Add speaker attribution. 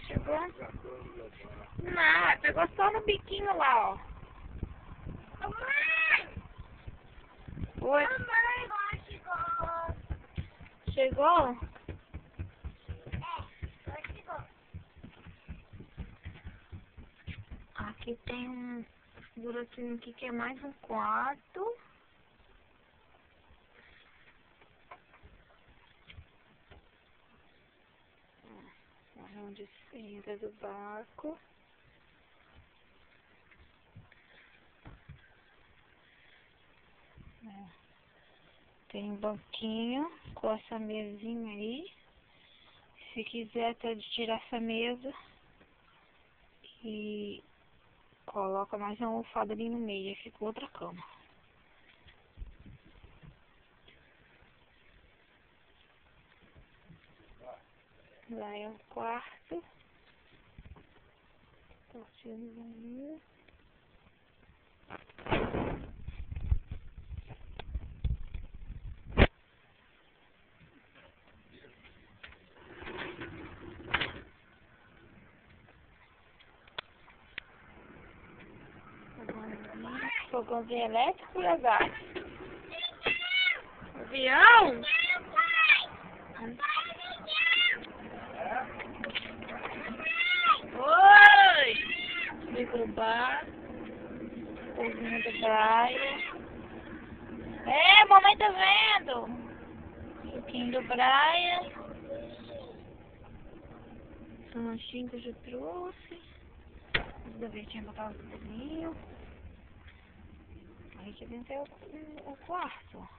Speaker 1: Chegou? Não, pegou só no biquinho lá, ó. Oi? Chegou? Aqui tem um buraquinho aqui que é mais um quarto. Onde se entra do barco. Tem um banquinho com essa mesinha aí. Se quiser até tirar essa mesa e coloca mais uma almofada ali no meio, aí fica outra cama. Lá é um quarto. Cortinas ali. Fogãozinho elétrico e a gás. Avião? Oi! Microbar. Cozinha da praia. É, mamãe tá vendo? Suquinho da praia. Essa lanchinha que eu já trouxe. Os gavetinhos pra botar os bolinhos. Aí aqui dentro é o quarto.